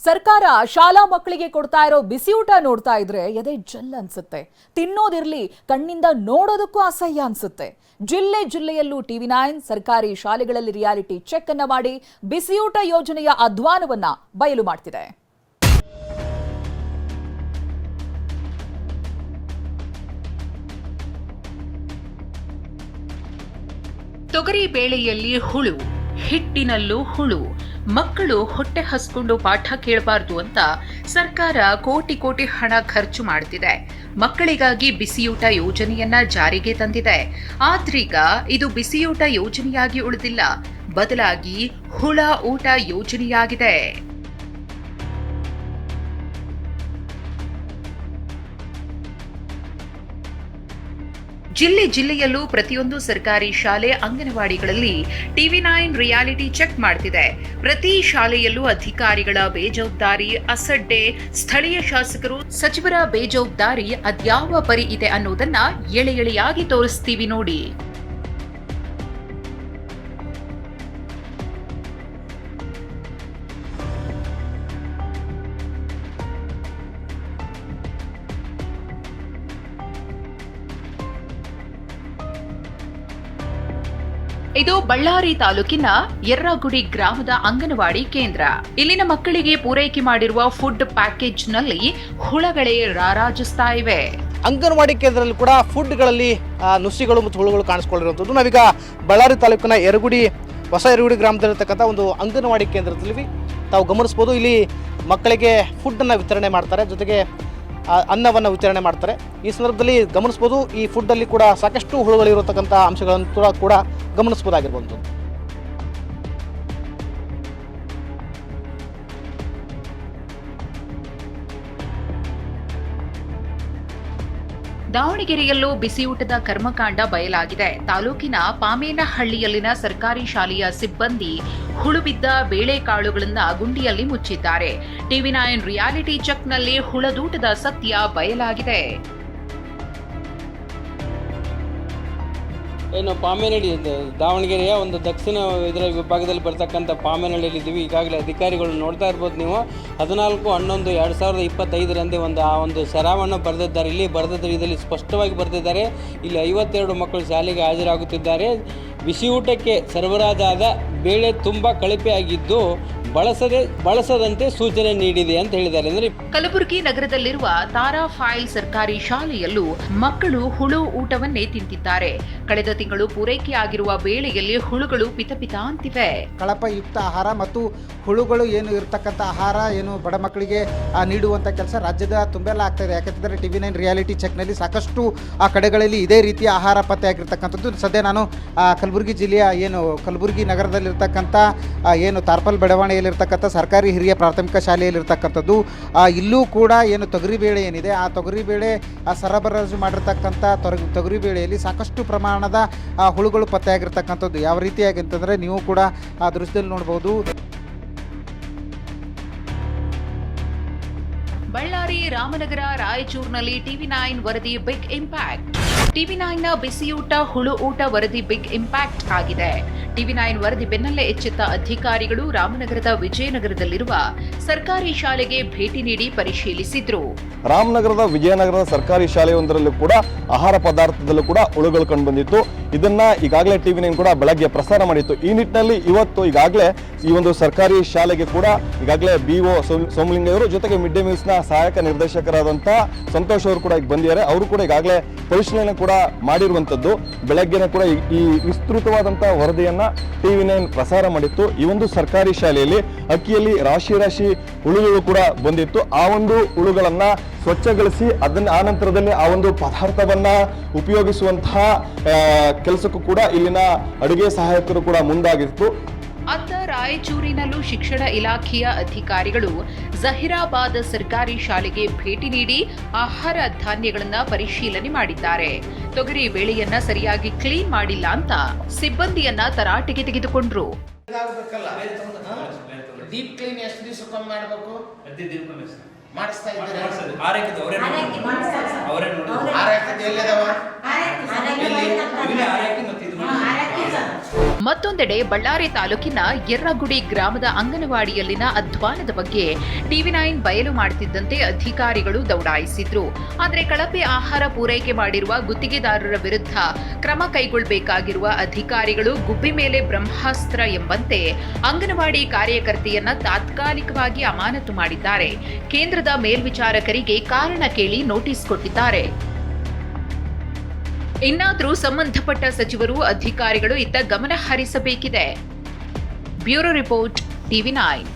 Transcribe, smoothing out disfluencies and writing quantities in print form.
ಸರ್ಕಾರ ಶಾಲಾ ಮಕ್ಕಳಿಗೆ ಕೊಡ್ತಾ ಇರೋ ಬಿಸಿಯೂಟ ನೋಡ್ತಾ ಇದ್ರೆ ಎದೆ ಜಲ್ ಅನ್ಸುತ್ತೆ. ತಿನ್ನೋದಿರ್ಲಿ, ಕಣ್ಣಿಂದ ನೋಡೋದಕ್ಕೂ ಅಸಹ್ಯ ಅನ್ಸುತ್ತೆ. ಜಿಲ್ಲೆಯಲ್ಲೂ TV9 ಸರ್ಕಾರಿ ಶಾಲೆಗಳಲ್ಲಿ ರಿಯಾಲಿಟಿ ಚೆಕ್ ಅನ್ನ ಮಾಡಿ ಬಿಸಿಯೂಟ ಯೋಜನೆಯ ಅಧ್ವಾನವನ್ನ ಬಯಲು ಮಾಡ್ತಿದೆ. ತೊಗರಿ ಬೇಳೆಯಲ್ಲಿ ಹುಳು, ಹಿಟ್ಟಿನಲ್ಲೂ ಹುಳು. ಮಕ್ಕಳು ಹೊಟ್ಟೆ ಹಸ್ಕೊಂಡು ಪಾಠ ಕೇಳಬಾರ್ದು ಅಂತ ಸರ್ಕಾರ ಕೋಟಿ ಹಣ ಖರ್ಚು ಮಾಡ್ತಿದೆ. ಮಕ್ಕಳಿಗಾಗಿ ಬಿಸಿಯೂಟ ಯೋಜನೆಯನ್ನ ಜಾರಿಗೆ ತಂದಿದೆ. ಆದ್ರೀಗ ಇದು ಬಿಸಿಯೂಟ ಯೋಜನೆಯಾಗಿ ಉಳಿದಿಲ್ಲ, ಬದಲಾಗಿ ಹುಳ ಊಟ ಯೋಜನೆಯಾಗಿದೆ. ಜಿಲ್ಲೆಯಲ್ಲೂ ಪ್ರತಿಯೊಂದು ಸರ್ಕಾರಿ ಶಾಲೆ ಅಂಗನವಾಡಿಗಳಲ್ಲಿ TV9 ರಿಯಾಲಿಟಿ ಚೆಕ್ ಮಾಡ್ತಿದೆ. ಪ್ರತಿ ಶಾಲೆಯಲ್ಲೂ ಅಧಿಕಾರಿಗಳ ಬೇಜವಾಬ್ದಾರಿ, ಅಸಡ್ಡೆ, ಸ್ಥಳೀಯ ಶಾಸಕರು, ಸಚಿವರ ಬೇಜವಾಬ್ದಾರಿ ಅದ್ಯಾವ ಪರಿ ಇದೆ ಅನ್ನೋದನ್ನ ಎಳೆಯಾಗಿ ತೋರಿಸ್ತೀವಿ ನೋಡಿ. ಇದು ಬಳ್ಳಾರಿ ತಾಲೂಕಿನ ಯರ್ರಾಗುಡಿ ಗ್ರಾಮದ ಅಂಗನವಾಡಿ ಕೇಂದ್ರ. ಇಲ್ಲಿನ ಮಕ್ಕಳಿಗೆ ಪೂರೈಕೆ ಮಾಡಿರುವ ಫುಡ್ ಪ್ಯಾಕೇಜ್ನಲ್ಲಿ ಹುಳಗಳೇ ರಾರಾಜಿಸ್ತಾ ಇವೆ. ಅಂಗನವಾಡಿ ಕೇಂದ್ರದಲ್ಲಿ ಕೂಡ ಫುಡ್ಗಳಲ್ಲಿ ನುಸಿಗಳು ಮತ್ತು ಹುಳುಗಳು ಕಾಣಿಸ್ಕೊಂಡಿರುವಂಥದ್ದು. ನಾವೀಗ ಬಳ್ಳಾರಿ ತಾಲೂಕಿನ ಹೊಸ ಯರಗುಡಿ ಗ್ರಾಮದಲ್ಲಿರ್ತಕ್ಕಂಥ ಒಂದು ಅಂಗನವಾಡಿ ಕೇಂದ್ರದಲ್ಲಿ ತಾವು ಗಮನಿಸ್ಬೋದು. ಇಲ್ಲಿ ಮಕ್ಕಳಿಗೆ ಫುಡ್ಡನ್ನು ವಿತರಣೆ ಮಾಡ್ತಾರೆ, ಜೊತೆಗೆ ಅನ್ನವನ್ನು ವಿತರಣೆ ಮಾಡ್ತಾರೆ. ಈ ಸಂದರ್ಭದಲ್ಲಿ ಗಮನಿಸ್ಬೋದು, ಈ ಫುಡ್ಡಲ್ಲಿ ಕೂಡ ಸಾಕಷ್ಟು ಹುಳುಗಳಿರತಕ್ಕಂಥ ಅಂಶಗಳನ್ನು ಕೂಡ ಗಮನಿಸ್ಬೋದಾಗಿರ್ಬೋದು. ದಾವಣಗೆರೆಯಲ್ಲೂ ಬಿಸಿಯೂಟದ ಕರ್ಮಕಾಂಡ ಬಯಲಾಗಿದೆ. ತಾಲೂಕಿನ ಪಾಮೇನಹಳ್ಳಿಯಲ್ಲಿನ ಸರ್ಕಾರಿ ಶಾಲೆಯ ಸಿಬ್ಬಂದಿ ಹುಳುಬಿದ್ದ ಬೇಳೆಕಾಳುಗಳನ್ನು ಗುಂಡಿಯಲ್ಲಿ ಮುಚ್ಚಿದ್ದಾರೆ. TV9 ರಿಯಾಲಿಟಿ ಚೆಕ್ನಲ್ಲಿ ಹುಳದೂಟದ ಸತ್ಯ ಬಯಲಾಗಿದೆ. ಏನು ಪಾಮೇನಹಳ್ಳಿ, ದಾವಣಗೆರೆಯ ಒಂದು ದಕ್ಷಿಣ ಇದರ ವಿಭಾಗದಲ್ಲಿ ಬರ್ತಕ್ಕಂಥ ಪಾಮೇನಹಳ್ಳಿಯಲ್ಲಿ ಇದ್ದೀವಿ. ಈಗಾಗಲೇ ಅಧಿಕಾರಿಗಳು ನೋಡ್ತಾ ಇರ್ಬೋದು ನೀವು. 14/11/2025 ಒಂದು ಶರಾವನ್ನು ಬರೆದಿದ್ದಾರೆ. ಇಲ್ಲಿ ಬರೆದಿದ್ದಾರೆ, ಇದರಲ್ಲಿ ಸ್ಪಷ್ಟವಾಗಿ ಬರೆದಿದ್ದಾರೆ. ಇಲ್ಲಿ 52 ಮಕ್ಕಳು ಶಾಲೆಗೆ ಹಾಜರಾಗುತ್ತಿದ್ದಾರೆ. ಬಿಸಿಯೂಟಕ್ಕೆ ಸರಬರಾಜಾದ ಬೇಳೆ ತುಂಬ ಕಳಪೆ ಆಗಿದ್ದು ಬಳಸದಂತೆ ಸೂಚನೆ ನೀಡಿದೆ ಅಂತ ಹೇಳಿದ್ದಾರೆ. ಅಂದ್ರೆ ಕಲಬುರಗಿ ನಗರದಲ್ಲಿರುವ ತಾರಾ ಫೈಲ್ ಸರ್ಕಾರಿ ಶಾಲೆಯಲ್ಲೂ ಮಕ್ಕಳು ಹುಳು ಊಟವನ್ನೇ ತಿಂತಿದ್ದಾರೆ. ಕಳೆದ ತಿಂಗಳು ಪೂರೈಕೆಯಾಗಿರುವ ಬೇಳೆಯಲ್ಲಿ ಹುಳುಗಳು ಪಿತ ಅಂತಿವೆ. ಕಳಪಯುಕ್ತ ಆಹಾರ ಮತ್ತು ಹುಳುಗಳು ಏನು ಇರತಕ್ಕಂಥ ಆಹಾರ ಏನು ಬಡ ಮಕ್ಕಳಿಗೆ ನೀಡುವಂಥ ಕೆಲಸ ರಾಜ್ಯದ ತುಂಬೆಲ್ಲ ಆಗ್ತಾ ಇದೆ. ಯಾಕಂತಂದರೆ TV9 ರಿಯಾಲಿಟಿ ಚೆಕ್ನಲ್ಲಿ ಸಾಕಷ್ಟು ಆ ಕಡೆಗಳಲ್ಲಿ ಇದೇ ರೀತಿಯ ಆಹಾರ ಪತ್ತೆ ಆಗಿರ್ತಕ್ಕಂಥದ್ದು. ಸದ್ಯ ನಾನು ಕಲಬುರಗಿ ಜಿಲ್ಲೆಯ ಕಲಬುರಗಿ ನಗರದಲ್ಲಿರ್ತಕ್ಕಂಥ ತಾರ್ಪಲ್ ಬಡಾವಣೆಯಲ್ಲಿರ್ತಕ್ಕಂಥ ಸರ್ಕಾರಿ ಹಿರಿಯ ಪ್ರಾಥಮಿಕ ಶಾಲೆಯಲ್ಲಿರ್ತಕ್ಕಂಥದ್ದು. ಇಲ್ಲೂ ಕೂಡ ತೊಗರಿಬೇಳೆ ಏನಿದೆ, ಆ ತೊಗರಿಬೇಳೆ ಸರಬರಾಜು ಮಾಡಿರ್ತಕ್ಕಂಥ ತೊಗರಿಬೇಳೆಯಲ್ಲಿ ಸಾಕಷ್ಟು ಪ್ರಮಾಣದ ಹುಳುಗಳು ಪತ್ತೆಯಾಗಿರ್ತಕ್ಕಂಥದ್ದು. ಯಾವ ರೀತಿಯಾಗಿ ಅಂತಂದರೆ ನೀವು ಕೂಡ ಆ ದೃಶ್ಯದಲ್ಲಿ ನೋಡ್ಬೋದು. ಬಳ್ಳಾರಿ, ರಾಮನಗರ, ರಾಯಚೂರಿನಲ್ಲಿ TV9 ವರದಿ ಬಿಗ್ ಇಂಪ್ಯಾಕ್ಟ್. TV9ನ ಬಿಸಿಯೂಟ ಹುಳು ಊಟ ವರದಿ ಬಿಗ್ ಇಂಪ್ಯಾಕ್ಟ್ ಆಗಿದೆ. TV9 ವರದಿ ಬೆನ್ನಲ್ಲೇ ಎಚ್ಚೆತ್ತ ಅಧಿಕಾರಿಗಳು ರಾಮನಗರದ ವಿಜಯನಗರದಲ್ಲಿರುವ ಸರ್ಕಾರಿ ಶಾಲೆಗೆ ಭೇಟಿ ನೀಡಿ ಪರಿಶೀಲಿಸಿದ್ರು. ರಾಮನಗರದ ವಿಜಯನಗರದ ಸರ್ಕಾರಿ ಶಾಲೆಯೊಂದರಲ್ಲೂ ಕೂಡ ಆಹಾರ ಪದಾರ್ಥದಲ್ಲೂ ಕೂಡ ಹುಳುಗಳು ಕಂಡುಬಂದಿತ್ತು. ಇದನ್ನ ಈಗಾಗಲೇ TV9 ಕೂಡ ಬೆಳಗ್ಗೆ ಪ್ರಸಾರ ಮಾಡಿತ್ತು. ಈ ನಿಟ್ಟಿನಲ್ಲಿ ಇವತ್ತು ಈಗಾಗಲೇ ಈ ಒಂದು ಸರ್ಕಾರಿ ಶಾಲೆಗೆ ಕೂಡ ಈಗಾಗಲೇ BO ಸೋಮಲಿಂಗಯ್ಯವರು ಜೊತೆಗೆ ಮಿಡ್ ಡೇ ಮೀಲ್ಸ್ ನ ಸಹಾಯಕ ನಿರ್ದೇಶಕರಾದಂತಹ ಸಂತೋಷ್ ಅವರು ಕೂಡ ಈಗ ಬಂದಿದ್ದಾರೆ. ಅವರು ಕೂಡ ಈಗಾಗಲೇ ಪರಿಶೀಲನೆ ಕೂಡ ಮಾಡಿರುವಂತದ್ದು. ಬೆಳಗ್ಗೆನೆ ಕೂಡ ಈ ವಿಸ್ತೃತವಾದಂತಹ ವರದಿಯನ್ನ TV9 ಪ್ರಸಾರ ಮಾಡಿತ್ತು. ಈ ಒಂದು ಸರ್ಕಾರಿ ಶಾಲೆಯಲ್ಲಿ ಅಕ್ಕಿಯಲ್ಲಿ ರಾಶಿ ಹುಳುಗಳು ಕೂಡ ಬಂದಿತ್ತು. ಆ ಒಂದು ಹುಳುಗಳನ್ನ ಸ್ವಚ್ಛಗೊಳಿಸಿ ಆ ನಂತರದಲ್ಲಿ ಆ ಒಂದು ಪದಾರ್ಥವನ್ನ ಉಪಯೋಗಿಸುವಂತಹ ಕೆಲಸಕ್ಕೂ ಕೂಡ ಇಲ್ಲಿನ ಅಡುಗೆ ಸಹಾಯಕರು ಕೂಡ ಮುಂದಾಗಿತ್ತು. ಅತ್ತ ರಾಯಚೂರಿನಲ್ಲೂ ಶಿಕ್ಷಣ ಇಲಾಖೆಯ ಅಧಿಕಾರಿಗಳು ಜಹೀರಾಬಾದ್ ಸರ್ಕಾರಿ ಶಾಲೆಗೆ ಭೇಟಿ ನೀಡಿ ಆಹಾರ ಧಾನ್ಯಗಳನ್ನ ಪರಿಶೀಲನೆ ಮಾಡಿದ್ದಾರೆ. ತೊಗರಿ ಬೇಳೆಯನ್ನ ಸರಿಯಾಗಿ ಕ್ಲೀನ್ ಮಾಡಿಲ್ಲ ಅಂತ ಸಿಬ್ಬಂದಿಯನ್ನ ತರಾಟೆಗೆ ತೆಗೆದುಕೊಂಡ್ರು. ಡೀಪ್ ಕ್ಲೀನ್ ಎಷ್ಟು ದಿವಸಕ್ಕೊಮ್ಮೆ ಮಾಡಬೇಕು? ಮಾಡಿಸ್ತಾ ಇದ್ದಾರೆ. ಆರೈಕೆ ಎಲ್ಲಿದಾವ? ಮತ್ತೊಂದೆಡೆ ಬಳ್ಳಾರಿ ತಾಲೂಕಿನ ಯರ್ರಗುಡಿ ಗ್ರಾಮದ ಅಂಗನವಾಡಿಯಲ್ಲಿನ ಅಧ್ವಾನದ ಬಗ್ಗೆ TV9 ಬಯಲು ಮಾಡುತ್ತಿದ್ದಂತೆ ಅಧಿಕಾರಿಗಳು ದೌಡಾಯಿಸಿದ್ರು. ಆದರೆ ಕಳಪೆ ಆಹಾರ ಪೂರೈಕೆ ಮಾಡಿರುವ ಗುತ್ತಿಗೆದಾರರ ವಿರುದ್ಧ ಕ್ರಮ ಕೈಗೊಳ್ಳಬೇಕಾಗಿರುವ ಅಧಿಕಾರಿಗಳು ಗುಬ್ಬಿ ಮೇಲೆ ಬ್ರಹ್ಮಾಸ್ತ್ರ ಎಂಬಂತೆ ಅಂಗನವಾಡಿ ಕಾರ್ಯಕರ್ತೆಯನ್ನ ತಾತ್ಕಾಲಿಕವಾಗಿ ಅಮಾನತು ಮಾಡಿದ್ದಾರೆ. ಕೇಂದ್ರದ ಮೇಲ್ವಿಚಾರಕರಿಗೆ ಕಾರಣ ಕೇಳಿ ನೋಟಿಸ್ ಕೊಟ್ಟಿದ್ದಾರೆ. ಇನ್ನಾದರೂ ಸಂಬಂಧಪಟ್ಟ ಸಚಿವರು ಅಧಿಕಾರಿಗಳು ಇತ್ತ ಗಮನ ಹರಿಸಬೇಕಿದೆ. Bureau report TV9.